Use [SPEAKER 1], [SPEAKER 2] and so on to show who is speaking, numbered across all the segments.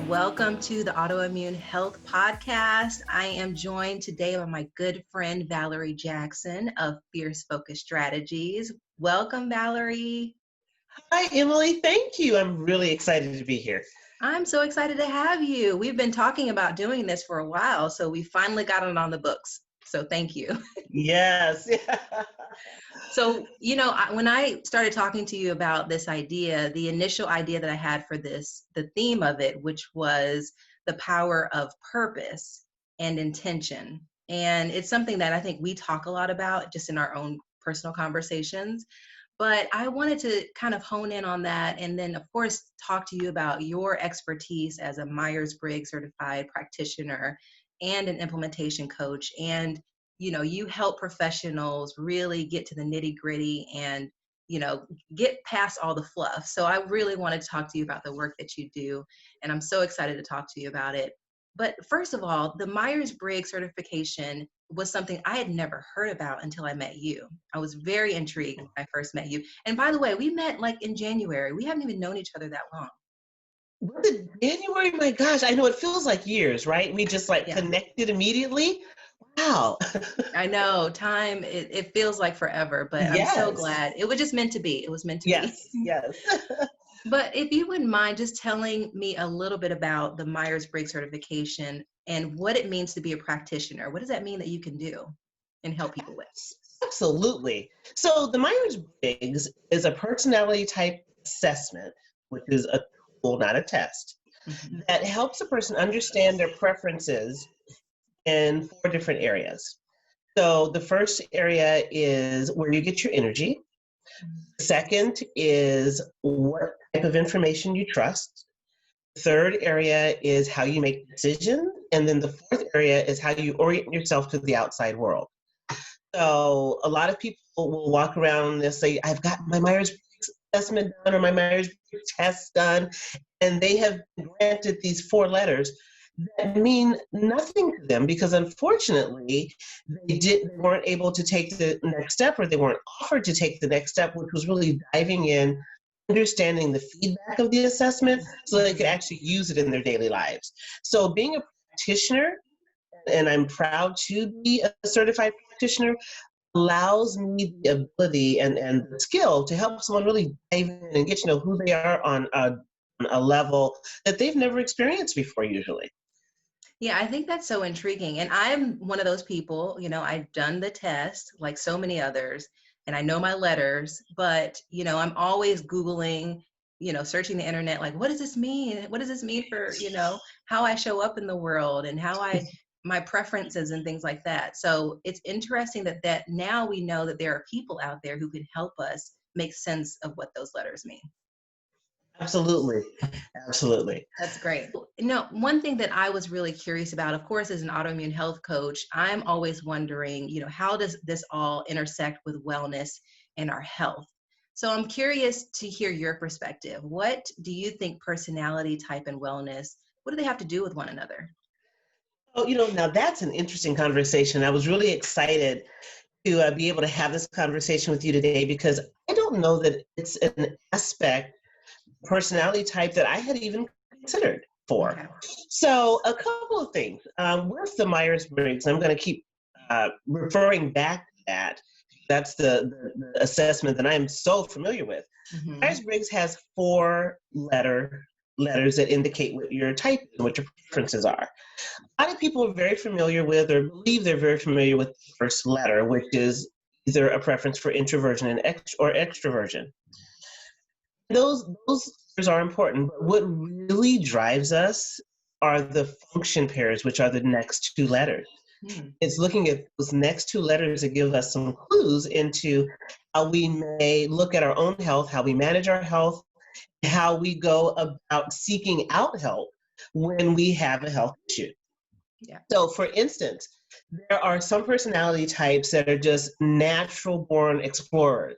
[SPEAKER 1] Welcome to the Autoimmune Health Podcast. I am joined today by my good friend, Valerie Jackson of Fierce Focus Strategies. Welcome, Valerie.
[SPEAKER 2] Hi, Emily. Thank you. I'm really excited to be here.
[SPEAKER 1] I'm so excited to have you. We've been talking about doing this for a while, so we finally got it on the books. So thank you.
[SPEAKER 2] Yes.
[SPEAKER 1] So, when I started talking to you about this idea, the initial idea that I had for this, the theme of it, which was the power of purpose and intention. And it's something that I think we talk a lot about just in our own personal conversations. But I wanted to kind of hone in on that and then, of course, talk to you about your expertise as a MyersBriggs certified practitioner and an implementation coach. And you help professionals really get to the nitty gritty and, get past all the fluff. So I really wanted to talk to you about the work that you do. And I'm so excited to talk to you about it. But first of all, the Myers-Briggs certification was something I had never heard about until I met you. I was very intrigued when I first met you. And by the way, we met like in January. We haven't even known each other that long.
[SPEAKER 2] Was it January? My gosh, I know it feels like years, right? We just connected immediately. Wow.
[SPEAKER 1] I know time, it feels like forever, but I'm so
[SPEAKER 2] Yes.
[SPEAKER 1] glad. It was just meant to be. It was meant to
[SPEAKER 2] Yes.
[SPEAKER 1] be.
[SPEAKER 2] Yes.
[SPEAKER 1] But if you wouldn't mind just telling me a little bit about the Myers-Briggs certification and what it means to be a practitioner. What does that mean that you can do and help people with?
[SPEAKER 2] Absolutely. So the Myers-Briggs is a personality type assessment, which is a tool, not a test, that helps a person understand their preferences in 4 different areas. So the first area is where you get your energy. The second is what type of information you trust. The third area is how you make decisions. And then the fourth area is how you orient yourself to the outside world. So a lot of people will walk around and they'll say, I've got my Myers-Briggs assessment done or my Myers-Briggs test done, and they have been granted these 4 letters that mean nothing to them because unfortunately they weren't able to take the next step, or they weren't offered to take the next step, which was really diving in, understanding the feedback of the assessment so they could actually use it in their daily lives. So being a practitioner, and I'm proud to be a certified practitioner, allows me the ability and the skill to help someone really dive in and get to know who they are on a level that they've never experienced before usually.
[SPEAKER 1] Yeah, I think that's so intriguing. And I'm one of those people, I've done the test like so many others, and I know my letters, but, I'm always Googling, searching the internet, like, what does this mean? What does this mean for, how I show up in the world and my preferences and things like that. So it's interesting that now we know that there are people out there who can help us make sense of what those letters mean.
[SPEAKER 2] Absolutely. Absolutely.
[SPEAKER 1] That's great. One thing that I was really curious about, of course, as an autoimmune health coach, I'm always wondering, how does this all intersect with wellness and our health? So I'm curious to hear your perspective. What do you think personality type and wellness, what do they have to do with one another?
[SPEAKER 2] Oh, now that's an interesting conversation. I was really excited to be able to have this conversation with you today because I don't know that it's an aspect, personality type that I had even considered for.
[SPEAKER 1] Okay.
[SPEAKER 2] So a couple of things. With the Myers-Briggs, I'm going to keep referring back to that. That's the assessment that I'm so familiar with.
[SPEAKER 1] Mm-hmm.
[SPEAKER 2] Myers-Briggs has 4 letters that indicate what your type and what your preferences are. A lot of people are very familiar with, or believe they're very familiar with, the first letter, which is either a preference for introversion or extroversion. Those letters are important, but what really drives us are the function pairs, which are the next 2 letters. It's looking at those next 2 letters that give us some clues into how we may look at our own health, how we manage our health, how we go about seeking out help when we have a health issue.
[SPEAKER 1] Yeah.
[SPEAKER 2] So for instance, there are some personality types that are just natural born explorers.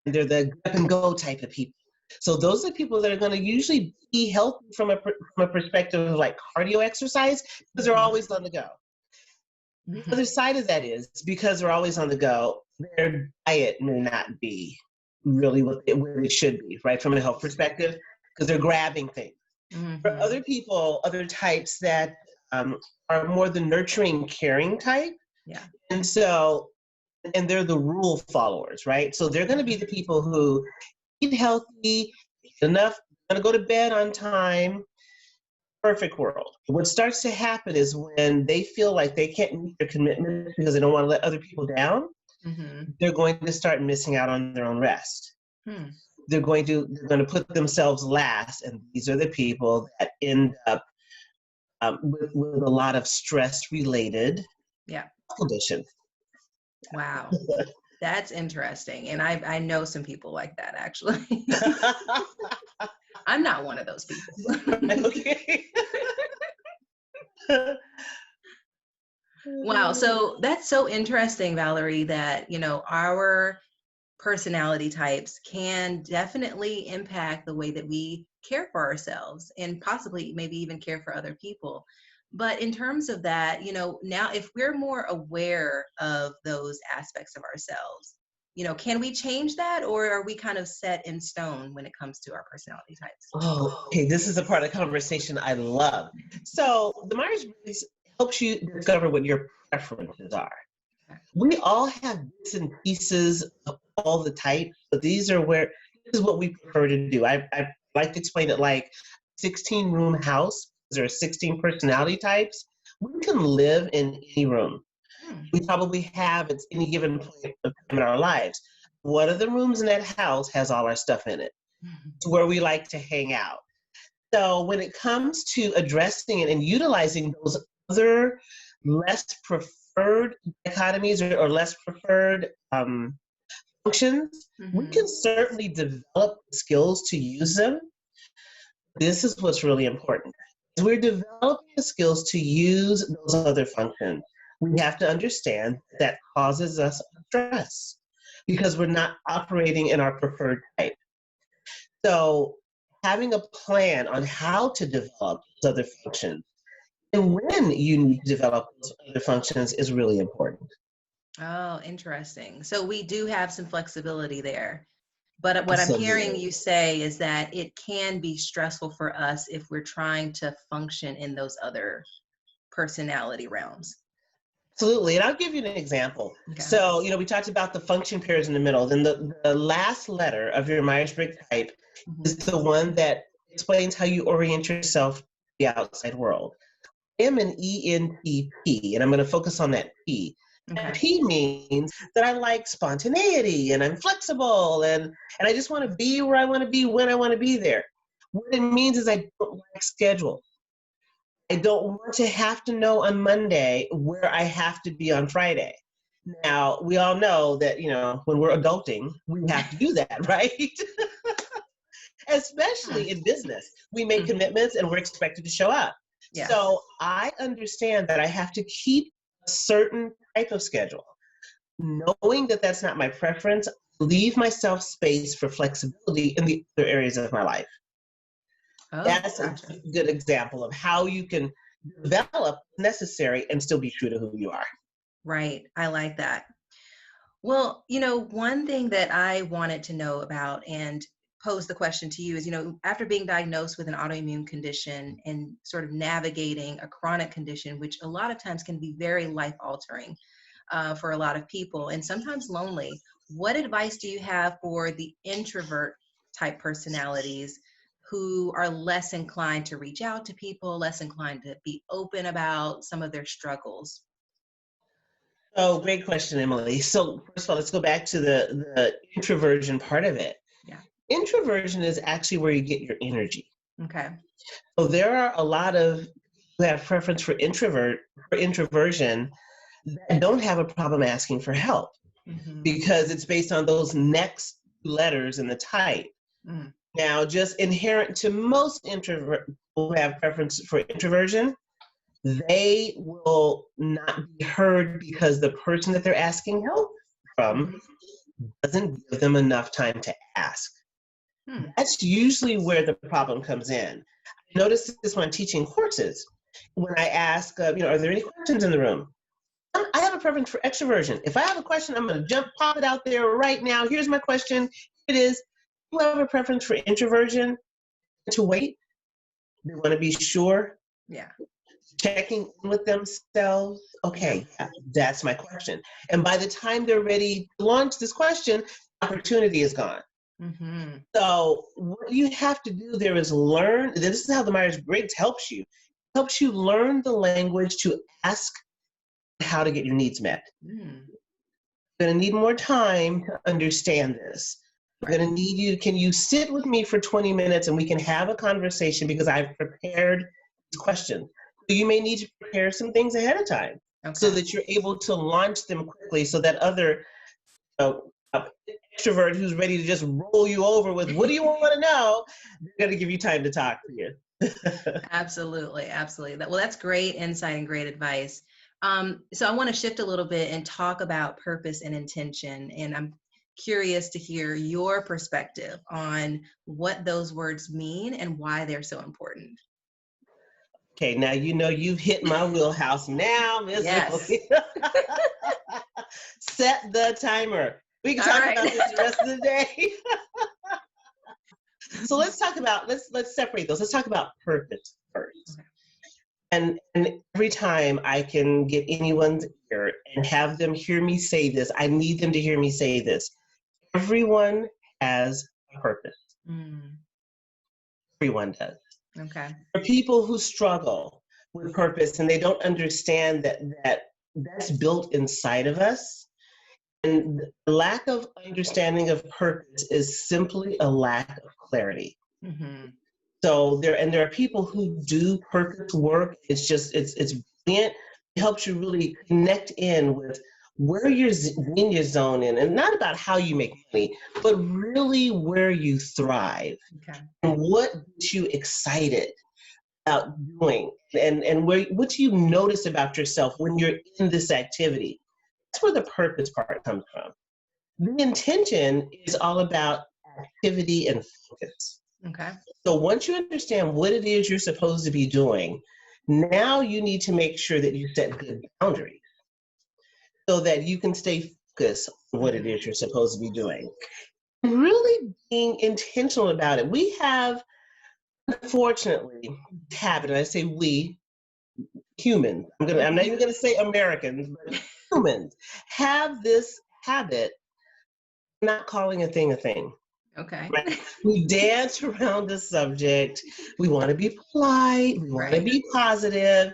[SPEAKER 2] They're the grab and go type of people. So those are people that are going to usually be healthy from a perspective of like cardio exercise because they're always on the go. The other side of that is because they're always on the go, their diet may not be really what it should be, right, from a health perspective, because they're grabbing things. For other people, other types that are more the nurturing, caring type.
[SPEAKER 1] Yeah.
[SPEAKER 2] And so, and they're the rule followers, right? So they're going to be the people who eat healthy, eat enough, going to go to bed on time. Perfect world. What starts to happen is when they feel like they can't meet their commitments because they don't want to let other people down, they're going to start missing out on their own rest. They're going to put themselves last, and these are the people that end up with a lot of stress-related conditions.
[SPEAKER 1] Wow. That's interesting. And I know some people like that, actually. I'm not one of those people.
[SPEAKER 2] Okay.
[SPEAKER 1] Wow. So that's so interesting, Valerie, that, our personality types can definitely impact the way that we care for ourselves and possibly maybe even care for other people. But in terms of that, now if we're more aware of those aspects of ourselves, can we change that, or are we kind of set in stone when it comes to our personality types?
[SPEAKER 2] Oh, okay. This is a part of the conversation I love. So the Myers-Briggs helps you discover what your preferences are. We all have bits and pieces of all the types, but this is what we prefer to do. I like to explain it like 16-room house. There are 16 personality types. We can live in any room. We probably have at any given point of time in our lives. One of the rooms in that house has all our stuff in it. It's where we like to hang out. So when it comes to addressing it and utilizing those other less preferred dichotomies or less preferred functions, we can certainly develop skills to use them. This is what's really important. As we're developing the skills to use those other functions, we have to understand that causes us stress because we're not operating in our preferred type. So having a plan on how to develop those other functions and when you need to develop those other functions is really important.
[SPEAKER 1] Oh, interesting. So we do have some flexibility there. But what I'm hearing
[SPEAKER 2] Absolutely.
[SPEAKER 1] you say is that it can be stressful for us if we're trying to function in those other personality realms.
[SPEAKER 2] Absolutely. And I'll give you an example.
[SPEAKER 1] Okay.
[SPEAKER 2] So, we talked about the function pairs in the middle. Then the last letter of your Myers-Briggs type is the one that explains how you orient yourself to the outside world. I am an ENTP, and I'm going to focus on that P.
[SPEAKER 1] Okay.
[SPEAKER 2] And P means that I like spontaneity and I'm flexible and I just want to be where I want to be when I want to be there. What it means is I don't like schedule. I don't want to have to know on Monday where I have to be on Friday. Now, we all know that, when we're adulting, we have to do that, right? Especially in business. We make commitments and we're expected to show up.
[SPEAKER 1] Yes.
[SPEAKER 2] So I understand that I have to keep a certain type of schedule. Knowing that that's not my preference, leave myself space for flexibility in the other areas of my life.
[SPEAKER 1] Oh,
[SPEAKER 2] That's
[SPEAKER 1] gotcha.
[SPEAKER 2] a good example of how you can develop necessary and still be true to who you are.
[SPEAKER 1] Right. I like that. Well, one thing that I wanted to know about and pose the question to you is, after being diagnosed with an autoimmune condition and sort of navigating a chronic condition, which a lot of times can be very life altering for a lot of people and sometimes lonely, what advice do you have for the introvert type personalities who are less inclined to reach out to people, less inclined to be open about some of their struggles?
[SPEAKER 2] Oh, great question, Emily. So first of all, let's go back to the introversion part of it.
[SPEAKER 1] Yeah.
[SPEAKER 2] Introversion is actually where you get your energy.
[SPEAKER 1] Okay.
[SPEAKER 2] So there are a lot of who have preference for introversion that don't have a problem asking for help because it's based on those next letters in the type. Now, just inherent to most introverts who have preference for introversion, they will not be heard because the person that they're asking help from doesn't give them enough time to ask. That's usually where the problem comes in. I notice this when I'm teaching courses. When I ask, are there any questions in the room? I have a preference for extroversion. If I have a question, I'm going to pop it out there right now. Here's my question. It is, do you have a preference for introversion? To wait? They want to be sure,
[SPEAKER 1] Yeah.
[SPEAKER 2] checking in with themselves. Okay, that's my question. And by the time they're ready to launch this question, opportunity is gone.
[SPEAKER 1] Mm-hmm.
[SPEAKER 2] So what you have to do there is learn. This is how the Myers-Briggs helps you. Helps you learn the language to ask how to get your needs met.
[SPEAKER 1] Mm.
[SPEAKER 2] You're going to need more time to understand this. I'm
[SPEAKER 1] Right.
[SPEAKER 2] going to need you. Can you sit with me for 20 minutes and we can have a conversation because I've prepared these questions. So you may need to prepare some things ahead of time so
[SPEAKER 1] Okay.
[SPEAKER 2] that you're able to launch them quickly so that other uh, extrovert who's ready to just roll you over with, what do you want to know? They're going to give you time to talk to you.
[SPEAKER 1] Absolutely, absolutely. Well, that's great insight and great advice. So I want to shift a little bit and talk about purpose and intention. And I'm curious to hear your perspective on what those words mean and why they're so important.
[SPEAKER 2] Okay, now you know you've hit my wheelhouse now, Miss
[SPEAKER 1] Yes.
[SPEAKER 2] Emily. Set the timer. We can
[SPEAKER 1] All
[SPEAKER 2] talk
[SPEAKER 1] right.
[SPEAKER 2] about this the rest of the day. So let's talk about let's separate those. Let's talk about purpose first.
[SPEAKER 1] Okay.
[SPEAKER 2] And every time I can get anyone's ear and have them hear me say this, I need them to hear me say this. Everyone has a purpose.
[SPEAKER 1] Mm,
[SPEAKER 2] Everyone does.
[SPEAKER 1] okay.
[SPEAKER 2] For people who struggle with purpose and they don't understand that's built inside of us, and the lack of understanding of purpose is simply a lack of clarity.
[SPEAKER 1] Mm-hmm.
[SPEAKER 2] So there are people who do purpose work. It's brilliant. It helps you really connect in with where you're in your zone in, and not about how you make money, but really where you thrive
[SPEAKER 1] Okay.
[SPEAKER 2] and what gets you excited about doing, and what do you notice about yourself when you're in this activity. That's where the purpose part comes from. The intention is all about activity and focus.
[SPEAKER 1] Okay.
[SPEAKER 2] So once you understand what it is you're supposed to be doing, now you need to make sure that you set good boundaries so that you can stay focused on what it is you're supposed to be doing. Really being intentional about it. We have, unfortunately, habit, and I say we, humans, I'm not even gonna say Americans, but humans have this habit of not calling a thing a thing.
[SPEAKER 1] Okay.
[SPEAKER 2] Right? We dance around the subject. We want to be polite. We want to
[SPEAKER 1] Right.
[SPEAKER 2] be positive.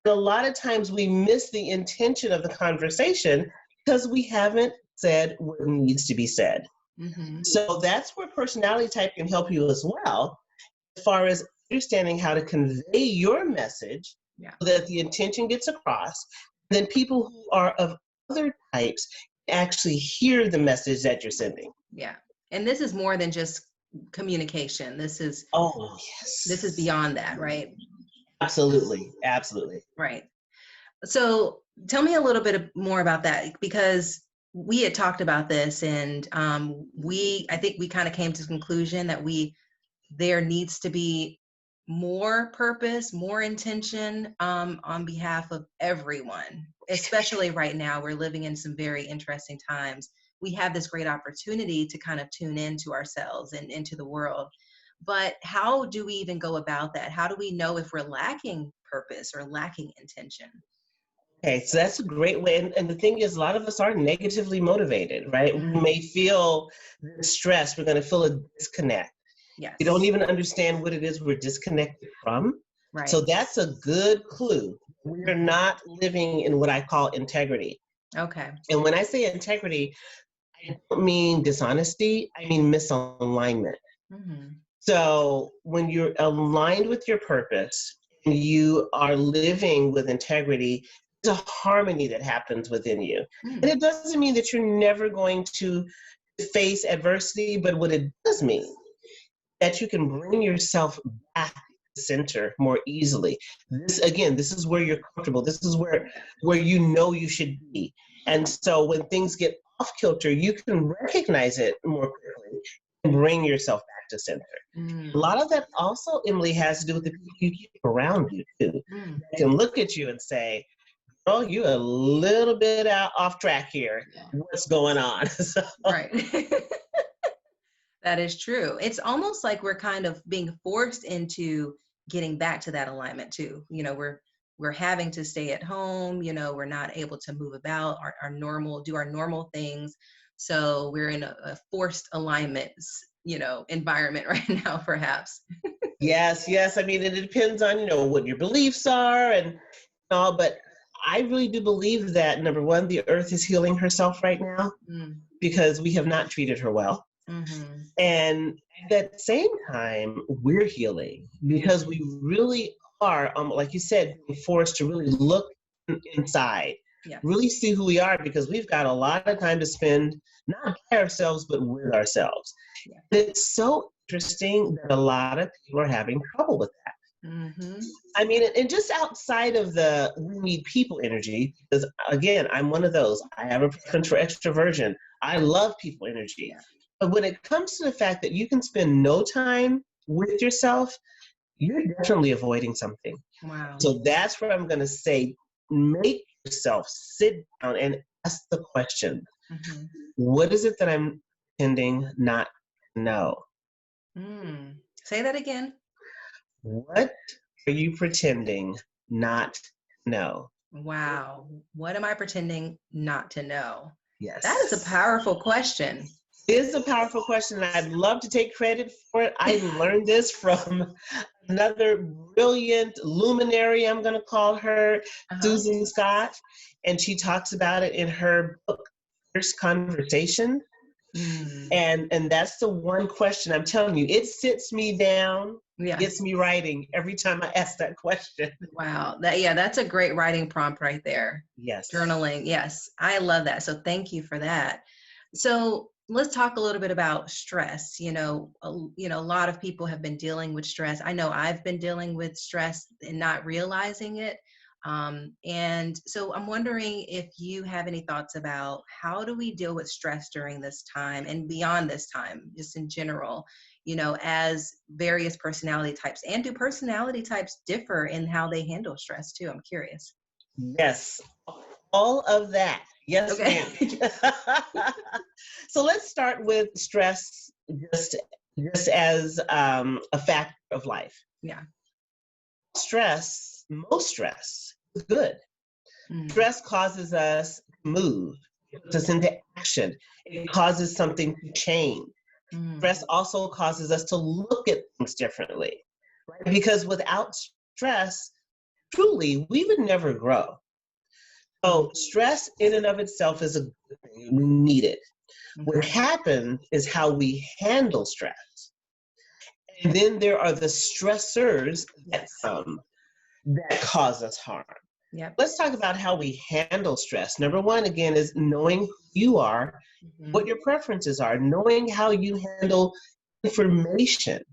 [SPEAKER 2] And a lot of times we miss the intention of the conversation because we haven't said what needs to be said.
[SPEAKER 1] Mm-hmm.
[SPEAKER 2] So that's where personality type can help you as well, as far as understanding how to convey your message
[SPEAKER 1] Yeah.
[SPEAKER 2] so that the intention gets across. And then people who are of other types actually hear the message that you're sending.
[SPEAKER 1] Yeah. And this is more than just communication. This is
[SPEAKER 2] Oh, yes.
[SPEAKER 1] beyond that, right?
[SPEAKER 2] Absolutely. Absolutely.
[SPEAKER 1] Right. So tell me a little bit more about that, because we had talked about this, and I think we kind of came to the conclusion that there needs to be more purpose, more intention on behalf of everyone, especially right now. We're living in some very interesting times. We have this great opportunity to kind of tune into ourselves and into the world. But how do we even go about that? How do we know if we're lacking purpose or lacking intention?
[SPEAKER 2] Okay, so that's a great way. And the thing is, a lot of us are negatively motivated, right? We may feel the stress. We're going to feel a disconnect. We don't
[SPEAKER 1] Yes.
[SPEAKER 2] even understand what it is we're disconnected from.
[SPEAKER 1] Right.
[SPEAKER 2] So that's a good clue. We're not living in what I call integrity.
[SPEAKER 1] Okay.
[SPEAKER 2] And when I say integrity, I don't mean dishonesty, I mean misalignment.
[SPEAKER 1] Mm-hmm.
[SPEAKER 2] So when you're aligned with your purpose and you are living with integrity, there's a harmony that happens within you. And
[SPEAKER 1] Mm.
[SPEAKER 2] it doesn't mean that you're never going to face adversity, but what it does mean that you can bring yourself back to the center more easily. This is where you're comfortable. This is where you know you should be. And so when things get off kilter, you can recognize it more quickly and bring yourself back to center. A
[SPEAKER 1] Mm.
[SPEAKER 2] lot of that also, Emily, has to do with the people you keep around you too.
[SPEAKER 1] Mm.
[SPEAKER 2] They can look at you and say, "Oh, you're a little bit out off track here. What's going on?" So,
[SPEAKER 1] Right. That is true. It's almost like we're kind of being forced into getting back to that alignment too. We're having to stay at home, we're not able to move about our normal, do our normal things. So we're in a forced alignment, environment right now, perhaps.
[SPEAKER 2] Yes, yes. I mean, it depends on, what your beliefs are and all, but I really do believe that number one, the earth is healing herself right now
[SPEAKER 1] Mm,
[SPEAKER 2] because we have not treated her well.
[SPEAKER 1] mm-hmm.
[SPEAKER 2] And at the same time, we're healing because we really are, like you said, being forced to really look inside,
[SPEAKER 1] Yes.
[SPEAKER 2] really see who we are because we've got a lot of time to spend not by ourselves, but with ourselves.
[SPEAKER 1] Yeah.
[SPEAKER 2] It's so interesting that a lot of people are having trouble with that.
[SPEAKER 1] Mm-hmm.
[SPEAKER 2] I mean, and just outside of the we need people energy, because again, I'm one of those. I have a preference for extroversion. I love people energy.
[SPEAKER 1] Yeah.
[SPEAKER 2] But when it comes to the fact that you can spend no time with yourself, you're definitely avoiding something.
[SPEAKER 1] Wow.
[SPEAKER 2] So that's where I'm going to say, make yourself sit down and ask the question,
[SPEAKER 1] Mm-hmm.
[SPEAKER 2] what is it that I'm pretending not to know?
[SPEAKER 1] Say that again.
[SPEAKER 2] What are you pretending not to know?
[SPEAKER 1] Wow. What am I pretending not to know? That is a
[SPEAKER 2] Yes.
[SPEAKER 1] powerful question.
[SPEAKER 2] It is a powerful question, and I'd love to take credit for it. I learned this from another brilliant luminary, I'm going to call her,
[SPEAKER 1] Uh-huh.
[SPEAKER 2] Susan Scott, and she talks about it in her book, First Conversation.
[SPEAKER 1] Mm.
[SPEAKER 2] And that's the one question I'm telling you, it sits me down,
[SPEAKER 1] Yeah.
[SPEAKER 2] gets me writing every time I ask that question.
[SPEAKER 1] Wow. That's a great writing prompt right there.
[SPEAKER 2] Yes.
[SPEAKER 1] Journaling. Yes. I love that. So thank you for that. So let's talk a little bit about stress. A lot of people have been dealing with stress. I know I've been dealing with stress and not realizing it. And so I'm wondering if you have any thoughts about how do we deal with stress during this time and beyond this time, just in general, as various personality types. And do personality types differ in how they handle stress too? I'm curious.
[SPEAKER 2] Yes. All of that. Yes,
[SPEAKER 1] Okay.
[SPEAKER 2] ma'am. So let's start with stress just, just as a factor of life.
[SPEAKER 1] Yeah.
[SPEAKER 2] Most stress is good.
[SPEAKER 1] Mm.
[SPEAKER 2] Stress causes us to move, it puts us into action. It causes something to change.
[SPEAKER 1] Mm.
[SPEAKER 2] Stress also causes us to look at things differently, right? Because without stress, truly, we would never grow. So stress in and of itself is a good thing. We need it. What
[SPEAKER 1] Okay.
[SPEAKER 2] happens is how we handle stress. And then there are the stressors that
[SPEAKER 1] Yes.
[SPEAKER 2] come that cause us harm.
[SPEAKER 1] Yep.
[SPEAKER 2] Let's talk about how we handle stress. Number one, again, is knowing who you are, what your preferences are, knowing how you handle information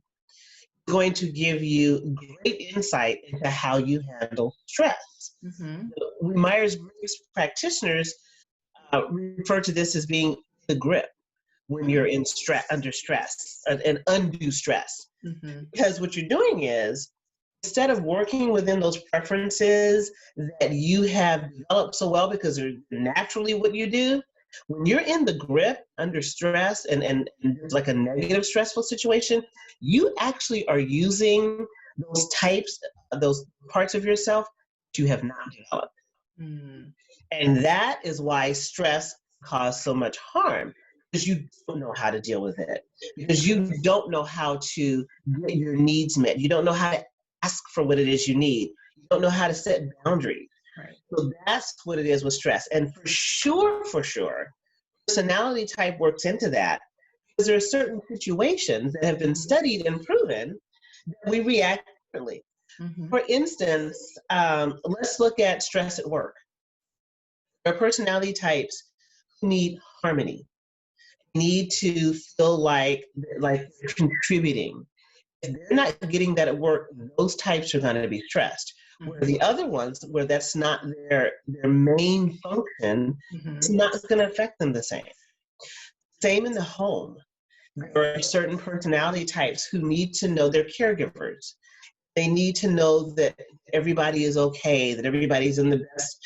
[SPEAKER 2] going to give you great insight into how you handle stress.
[SPEAKER 1] Mm-hmm.
[SPEAKER 2] We Myers-Briggs practitioners refer to this as being the grip when you're in stress, under stress, and undue stress.
[SPEAKER 1] Mm-hmm.
[SPEAKER 2] Because what you're doing is, instead of working within those preferences that you have developed so well because they're naturally what you do, when you're in the grip under stress and like a negative stressful situation, you actually are using those parts of yourself that you have not developed.
[SPEAKER 1] Mm.
[SPEAKER 2] And that is why stress causes so much harm, because you don't know how to deal with it, because you don't know how to get your needs met. You don't know how to ask for what it is you need. You don't know how to set boundaries.
[SPEAKER 1] Right.
[SPEAKER 2] So that's what it is with stress. And for sure, personality type works into that, because there are certain situations that have been studied and proven that we react differently.
[SPEAKER 1] Mm-hmm.
[SPEAKER 2] For instance, let's look at stress at work. There are personality types who need harmony, need to feel like they're contributing. If they're not getting that at work, those types are going to be stressed. Where
[SPEAKER 1] Mm-hmm.
[SPEAKER 2] the other ones, where that's not their main function, it's
[SPEAKER 1] Mm-hmm.
[SPEAKER 2] not going to affect them the same. Same in the home. There are certain personality types who need to know their caregivers. They need to know that everybody is okay, that everybody's in the best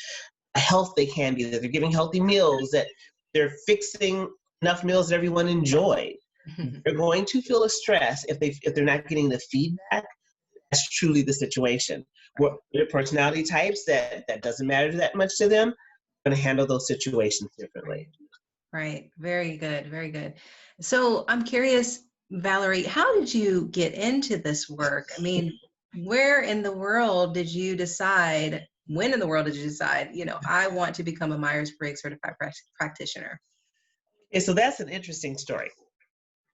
[SPEAKER 2] health they can be, that they're giving healthy meals, that they're fixing enough meals that everyone enjoys.
[SPEAKER 1] Mm-hmm.
[SPEAKER 2] They're going to feel a stress if they're not getting the feedback that's truly the situation. Where there are personality types that doesn't matter that much to them, going to handle those situations differently.
[SPEAKER 1] Right. Very good. Very good. So I'm curious, Valerie, how did you get into this work? I mean, where in the world did you decide, when in the world did you decide, I want to become a Myers-Briggs certified practitioner?
[SPEAKER 2] Okay, so that's an interesting story.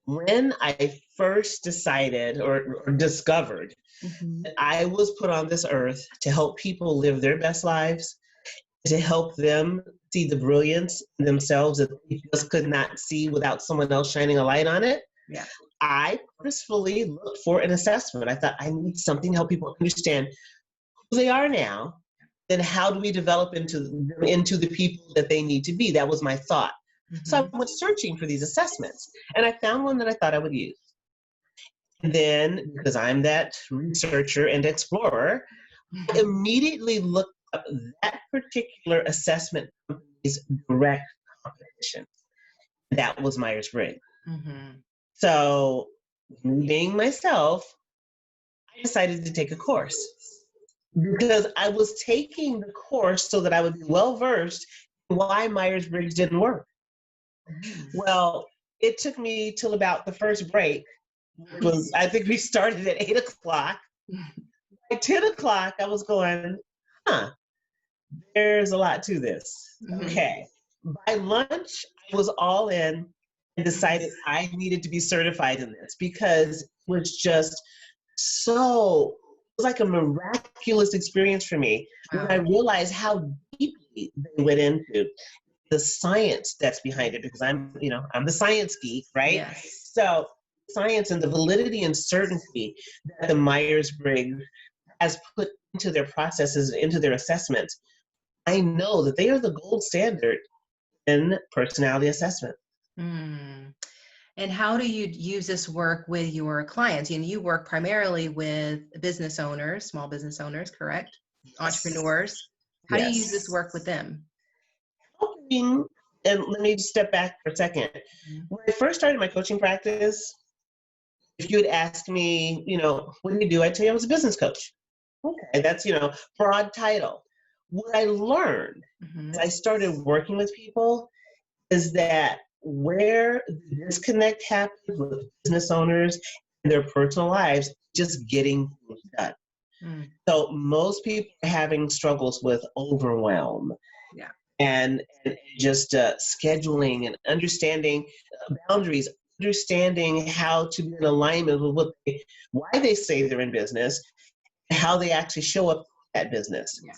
[SPEAKER 2] When I first decided or discovered
[SPEAKER 1] Mhm.
[SPEAKER 2] that I was put on this earth to help people live their best lives, to help them see the brilliance in themselves that they just could not see without someone else shining a light on it,
[SPEAKER 1] Yeah.
[SPEAKER 2] I purposefully looked for an assessment. I thought I need something to help people understand who they are now, then how do we develop into the people that they need to be? That was my thought. So
[SPEAKER 1] Mhm.
[SPEAKER 2] I went searching for these assessments, and I found one that I thought I would use. And then, because I'm that researcher and explorer, I immediately looked up that particular assessment company's direct competition. That was Myers-Briggs.
[SPEAKER 1] Mhm.
[SPEAKER 2] So, being myself, I decided to take a course because I was taking the course so that I would be well versed in why Myers-Briggs didn't work.
[SPEAKER 1] Mhm.
[SPEAKER 2] Well, it took me till about the first break, which was, I think we started at 8 o'clock. At 10 o'clock, I was going, huh, there's a lot to this.
[SPEAKER 1] Mhm.
[SPEAKER 2] Okay. By lunch, I was all in and decided I needed to be certified in this because it was just so, it was like a miraculous experience for me when I
[SPEAKER 1] Wow.
[SPEAKER 2] realized how deeply they went into the science that's behind it because I'm the science geek, right?
[SPEAKER 1] Yes.
[SPEAKER 2] So science and the validity and certainty that the Myers-Briggs has put into their processes, into their assessments, I know that they are the gold standard in personality assessment.
[SPEAKER 1] Mm. And how do you use this work with your clients? You work primarily with business owners, small business owners, correct?
[SPEAKER 2] Yes.
[SPEAKER 1] Entrepreneurs. How do you use this
[SPEAKER 2] Yes.
[SPEAKER 1] work with them?
[SPEAKER 2] Helping, and let me just step back for a second.
[SPEAKER 1] Mhm.
[SPEAKER 2] When I first started my coaching practice, if you had asked me, what do you do? I'd tell you I was a business coach. Okay, that's, broad title. What I learned as
[SPEAKER 1] Mhm.
[SPEAKER 2] I started working with people is that where the disconnect happens with business owners and their personal lives, just getting things done.
[SPEAKER 1] Mm.
[SPEAKER 2] So most people are having struggles with overwhelm
[SPEAKER 1] Yeah.
[SPEAKER 2] and just scheduling and understanding boundaries, understanding how to be in alignment with why they say they're in business, and how they actually show up at business.
[SPEAKER 1] Yeah.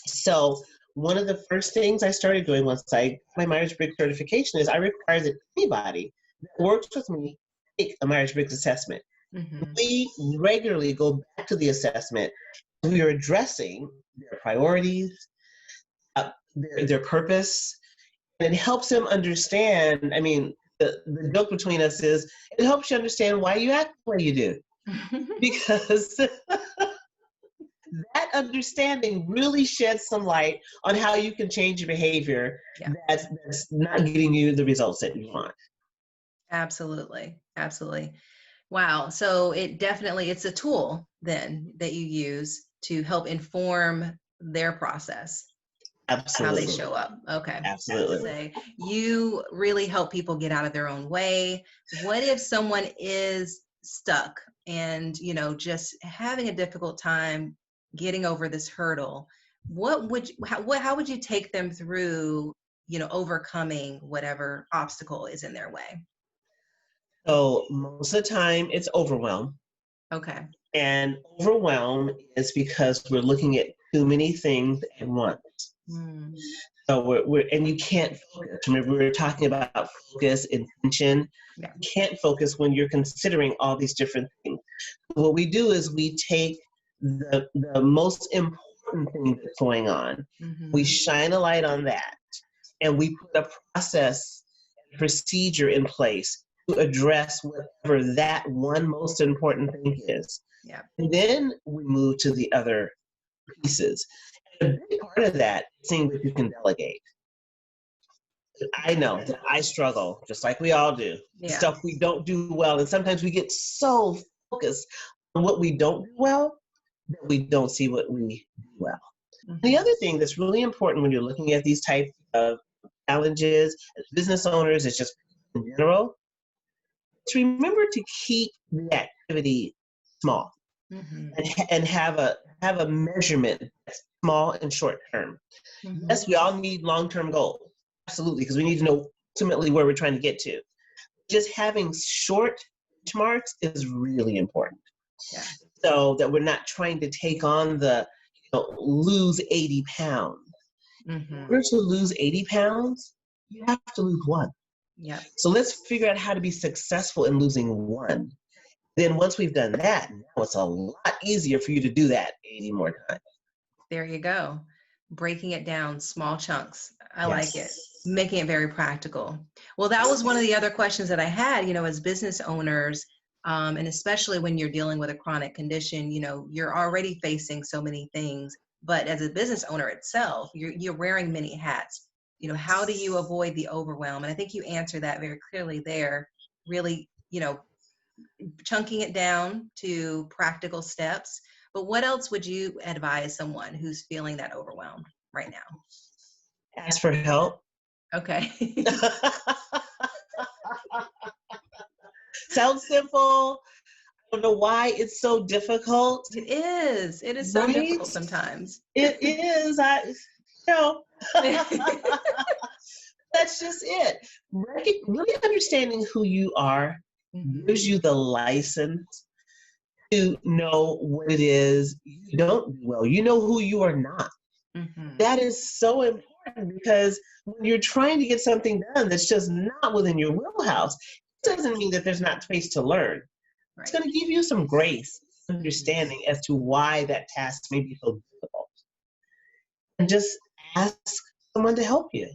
[SPEAKER 2] So one of the first things I started doing once I got my Myers-Briggs certification is I require that anybody that works with me take a Myers-Briggs assessment.
[SPEAKER 1] Mhm.
[SPEAKER 2] We regularly go back to the assessment. We are addressing their priorities, their purpose, and it helps them understand. I mean, the joke between us is it helps you understand why you act the way you do. Because that understanding really sheds some light on how you can change your behavior
[SPEAKER 1] Yeah.
[SPEAKER 2] that's not getting you the results that you want.
[SPEAKER 1] Absolutely. Absolutely. Wow. So it's a tool then that you use to help inform their process, how they
[SPEAKER 2] Absolutely.
[SPEAKER 1] show up. Okay.
[SPEAKER 2] Absolutely.
[SPEAKER 1] Say you really help people get out of their own way. What if someone is stuck and, just having a difficult time getting over this hurdle? How would you take them through, overcoming whatever obstacle is in their way?
[SPEAKER 2] So most of the time it's overwhelm.
[SPEAKER 1] Okay.
[SPEAKER 2] And overwhelm is because we're looking at too many things at once.
[SPEAKER 1] Mm.
[SPEAKER 2] So and you can't focus. Remember, we were talking about focus, intention.
[SPEAKER 1] Yeah.
[SPEAKER 2] You can't focus when you're considering all these different things. What we do is we take the most important thing that's going on, we
[SPEAKER 1] Hmm.
[SPEAKER 2] shine a light on that, and we put a process, procedure in place to address whatever that one most important thing is.
[SPEAKER 1] Yeah.
[SPEAKER 2] And then we move to the other pieces. And a big part of that is seeing what you can delegate. I know that I struggle, just like we all do,
[SPEAKER 1] Yeah.
[SPEAKER 2] stuff we don't do well. And sometimes we get so focused on what we don't do well, that we don't see what we do well.
[SPEAKER 1] Mm-hmm.
[SPEAKER 2] The other thing that's really important when you're looking at these types of challenges as business owners, it's just in general, to remember to keep the activity small
[SPEAKER 1] Mm-hmm.
[SPEAKER 2] and have a measurement that's small and short term.
[SPEAKER 1] Mm-hmm.
[SPEAKER 2] Yes, we all need long-term goals, absolutely, because we need to know ultimately where we're trying to get to. Just having short benchmarks is really important.
[SPEAKER 1] Yeah.
[SPEAKER 2] So that we're not trying to take on lose 80 pounds.
[SPEAKER 1] Mm-hmm.
[SPEAKER 2] In order to lose 80 pounds, you have to lose one.
[SPEAKER 1] Yeah.
[SPEAKER 2] So let's figure out how to be successful in losing one. Then once we've done that, now it's a lot easier for you to do that 80 more times.
[SPEAKER 1] There you go. Breaking it down, small chunks. I like it.
[SPEAKER 2] Yes.
[SPEAKER 1] Making it very practical. Well, that was one of the other questions that I had, as business owners, and especially when you're dealing with a chronic condition, you're already facing so many things, but as a business owner itself, you're wearing many hats. How do you avoid the overwhelm? And I think you answered that very clearly there, really, chunking it down to practical steps. But what else would you advise someone who's feeling that overwhelmed right now?
[SPEAKER 2] Ask for help.
[SPEAKER 1] Okay.
[SPEAKER 2] Sounds simple. I don't know why it's so difficult.
[SPEAKER 1] It is. It is so
[SPEAKER 2] Right?
[SPEAKER 1] difficult sometimes.
[SPEAKER 2] It is. That's just it. Really understanding who you are gives you the license to know what it is you don't do well. You know who you are not.
[SPEAKER 1] Mm-hmm.
[SPEAKER 2] That is so important because when you're trying to get something done that's just not within your wheelhouse, it doesn't mean that there's not space to learn.
[SPEAKER 1] Right.
[SPEAKER 2] It's going to give you some grace, understanding as to why that task may be so difficult. And just ask someone to help you.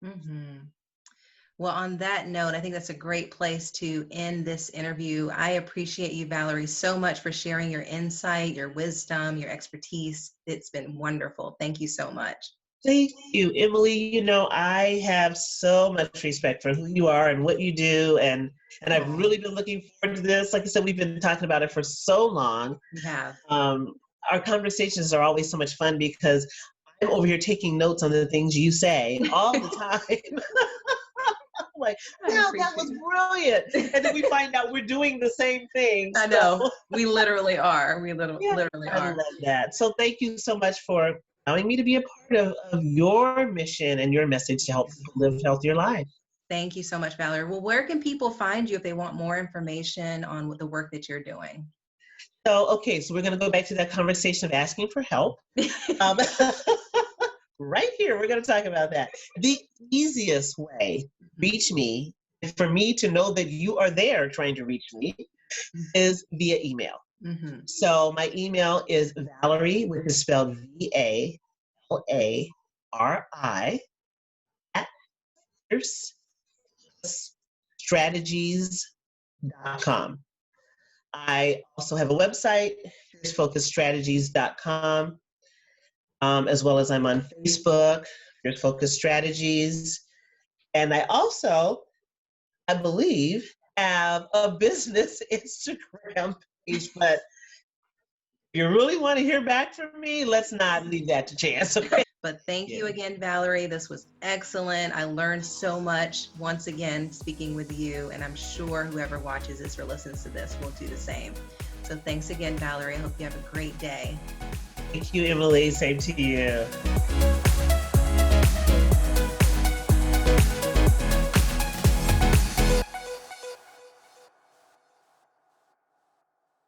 [SPEAKER 1] Mm-hmm. Well, on that note, I think that's a great place to end this interview. I appreciate you, Valerie, so much for sharing your insight, your wisdom, your expertise. It's been wonderful. Thank you so much.
[SPEAKER 2] Thank you, Emily. I have so much respect for who you are and what you do. And I've really been looking forward to this. Like I said, we've been talking about it for so long.
[SPEAKER 1] We have.
[SPEAKER 2] Our conversations are always so much fun because I'm over here taking notes on the things you say all the time. I'm like, wow, that was brilliant. And then we find out we're doing the same thing.
[SPEAKER 1] I know. We literally are. We literally are.
[SPEAKER 2] I love that. So thank you so much for allowing me to be a part of your mission and your message to help people live healthier lives.
[SPEAKER 1] Thank you so much, Valerie. Well, where can people find you if they want more information on the work that you're doing?
[SPEAKER 2] So we're going to go back to that conversation of asking for help. Right here, we're going to talk about that. The easiest way to reach me, and for me to know that you are there trying to reach me, is via email.
[SPEAKER 1] Mm-hmm.
[SPEAKER 2] So my email is Valerie, which is spelled VALARI, at MyersStrategies.com. I also have a website, MyersFocusStrategies.com, as well as I'm on Facebook, Myers Focus Strategies. And I also, I believe, have a business Instagram page, but if you really want to hear back from me, let's not leave that to chance. Okay?
[SPEAKER 1] But thank you again, Valerie. This was excellent. I learned so much once again speaking with you, and I'm sure whoever watches this or listens to this will do the same. So thanks again, Valerie. I hope you have a great day.
[SPEAKER 2] Thank you, Emily. Same to you.